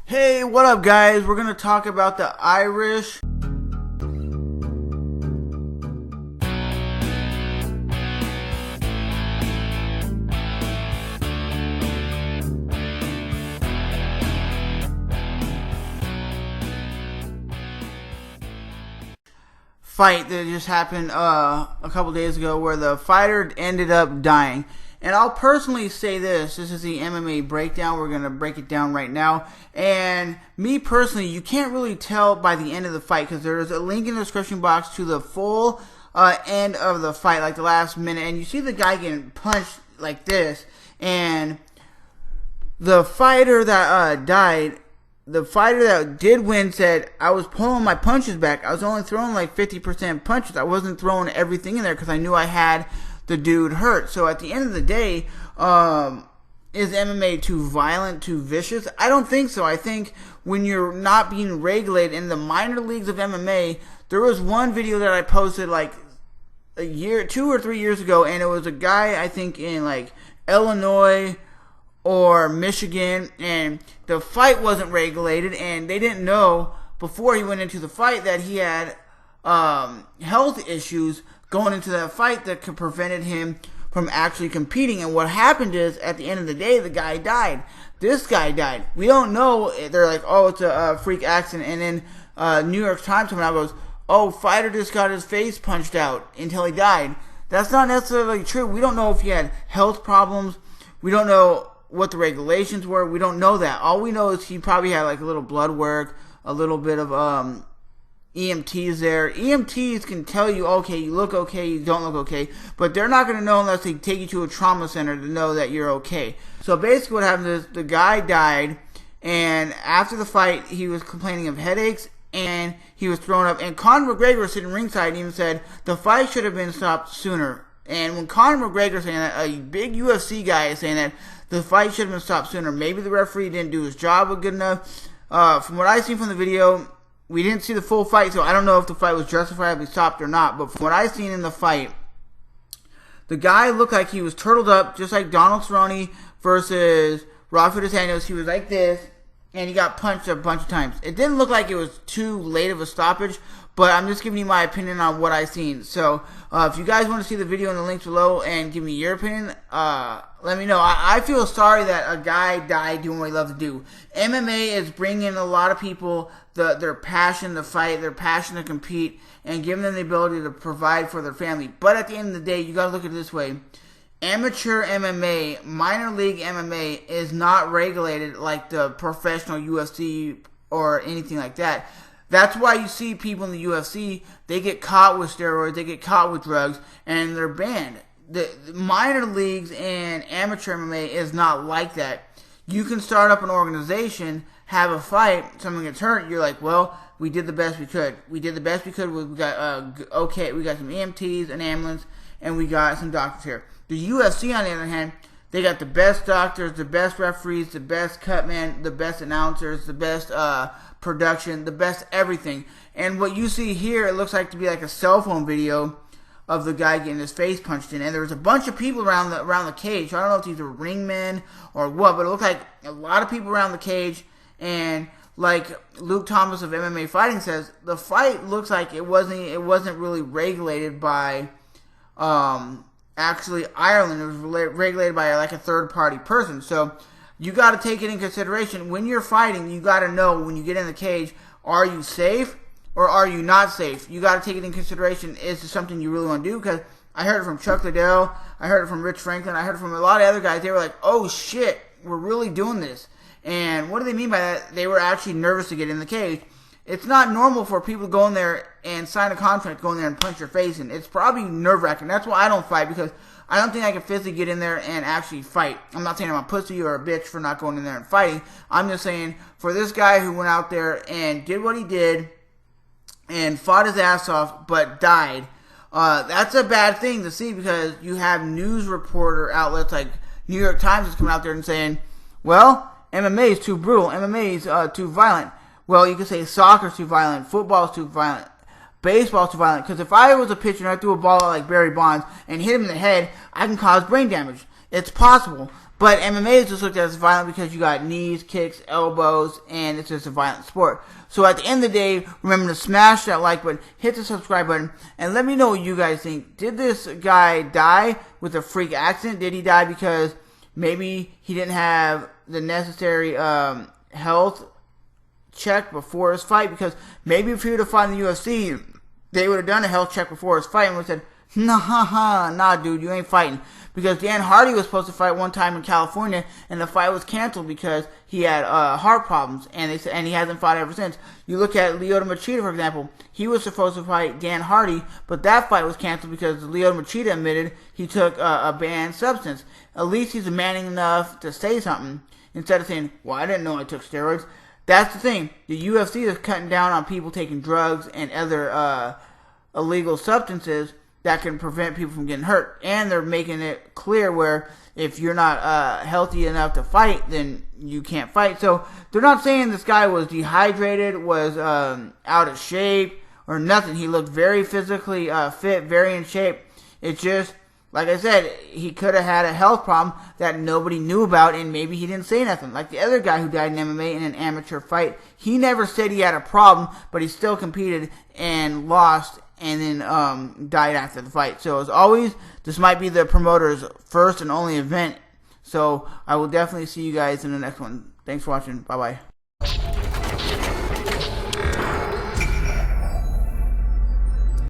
Hey, what up guys? We're going to talk about the Irish fight that just happened a couple days ago where the fighter ended up dying. And I'll personally say this is the MMA breakdown. We're going to break it down right now. And me personally, you can't really tell by the end of the fight because there's a link in the description box to the full end of the fight, like the last minute. And you see the guy getting punched like this. And the fighter that died, the fighter that did win said, I was pulling my punches back. I was only throwing like 50% punches. I wasn't throwing everything in there because I knew I had the dude hurt. So at the end of the day, is MMA too violent, too vicious? I don't think so. I think when you're not being regulated in the minor leagues of MMA, there was one video that I posted like a year, 2 or 3 years ago, and it was a guy, I think in like Illinois or Michigan, and the fight wasn't regulated, and they didn't know before he went into the fight that he had health issues going into that fight that could prevented him from actually competing. And what happened is, at the end of the day, the guy died. This guy died. We don't know. They're like, oh, it's a freak accident. And then New York Times coming out goes, oh, fighter just got his face punched out until he died. That's not necessarily true. We don't know if he had health problems. We don't know what the regulations were. We don't know that. All we know is he probably had like a little blood work, a little bit of EMTs there. EMTs can tell you, okay, you look okay, you don't look okay, but they're not going to know unless they take you to a trauma center to know that you're okay. So basically what happened is the guy died, and after the fight, he was complaining of headaches, and he was thrown up. And Conor McGregor was sitting ringside and even said the fight should have been stopped sooner. And when Conor McGregor saying that, a big UFC guy is saying that the fight should have been stopped sooner. Maybe the referee didn't do his job good enough. From what I seen from the video, we didn't see the full fight, so I don't know if the fight was justifiably stopped or not. But from what I've seen in the fight, the guy looked like he was turtled up, just like Donald Cerrone versus Rafael dos Anjos. He was like this, and he got punched a bunch of times. It didn't look like it was too late of a stoppage, but I'm just giving you my opinion on what I've seen. So if you guys want to see the video in the links below and give me your opinion, let me know. I feel sorry that a guy died doing what he loved to do. MMA is bringing a lot of people their passion to fight, their passion to compete, and giving them the ability to provide for their family. But at the end of the day, you got to look at it this way. Amateur MMA, minor league MMA is not regulated like the professional UFC or anything like that. That's why you see people in the UFC, they get caught with steroids, they get caught with drugs, and they're banned. The minor leagues and amateur MMA is not like that. You can start up an organization, have a fight, someone gets hurt, you're like, well, we did the best we could. We did the best we could. We got we got some EMTs, an ambulance, and we got some doctors here. The UFC, on the other hand, they got the best doctors, the best referees, the best cutmen, the best announcers, the best production, the best everything. And what you see here, it looks like to be like a cell phone video of the guy getting his face punched in. And there was a bunch of people around the cage. I don't know if these are ringmen or what, but it looked like a lot of people around the cage. And like Luke Thomas of MMA Fighting says, the fight looks like it wasn't really regulated by actually Ireland. It was regulated by like a third party person. So you got to take it in consideration. When you're fighting, you got to know when you get in the cage, are you safe or are you not safe? You got to take it in consideration. Is this something you really want to do? Because I heard it from Chuck Liddell. I heard it from Rich Franklin. I heard it from a lot of other guys. They were like, oh shit, we're really doing this. And what do they mean by that? They were actually nervous to get in the cage. It's not normal for people to go in there and sign a contract, go in there and punch your face in. It's probably nerve-wracking. That's why I don't fight, because I don't think I can physically get in there and actually fight. I'm not saying I'm a pussy or a bitch for not going in there and fighting. I'm just saying, for this guy who went out there and did what he did and fought his ass off but died, that's a bad thing to see, because you have news reporter outlets like New York Times is coming out there and saying, well, MMA is too brutal. MMA is too violent. Well, you could say soccer's too violent, football's too violent, baseball's too violent. Because if I was a pitcher and I threw a ball out like Barry Bonds and hit him in the head, I can cause brain damage. It's possible. But MMA is just looked at as violent because you got knees, kicks, elbows, and it's just a violent sport. So at the end of the day, remember to smash that like button, hit the subscribe button, and let me know what you guys think. Did this guy die with a freak accident? Did he die because maybe he didn't have the necessary health check before his fight? Because maybe if he would have fought in the UFC, they would have done a health check before his fight and would have said, nah, dude, you ain't fighting. Because Dan Hardy was supposed to fight one time in California, and the fight was canceled because he had heart problems, and he hasn't fought ever since. You look at Lyoto Machida, for example. He was supposed to fight Dan Hardy, but that fight was canceled because Lyoto Machida admitted he took a banned substance. At least he's demanding enough to say something instead of saying, well, I didn't know I took steroids. That's the thing. The UFC is cutting down on people taking drugs and other illegal substances that can prevent people from getting hurt. And they're making it clear where if you're not healthy enough to fight, then you can't fight. So they're not saying this guy was dehydrated, was out of shape, or nothing. He looked very physically fit, very in shape. It's just, like I said, he could have had a health problem that nobody knew about, and maybe he didn't say nothing. Like the other guy who died in MMA in an amateur fight, he never said he had a problem, but he still competed and lost, and then died after the fight. So as always, this might be the promoter's first and only event. So I will definitely see you guys in the next one. Thanks for watching. Bye-bye.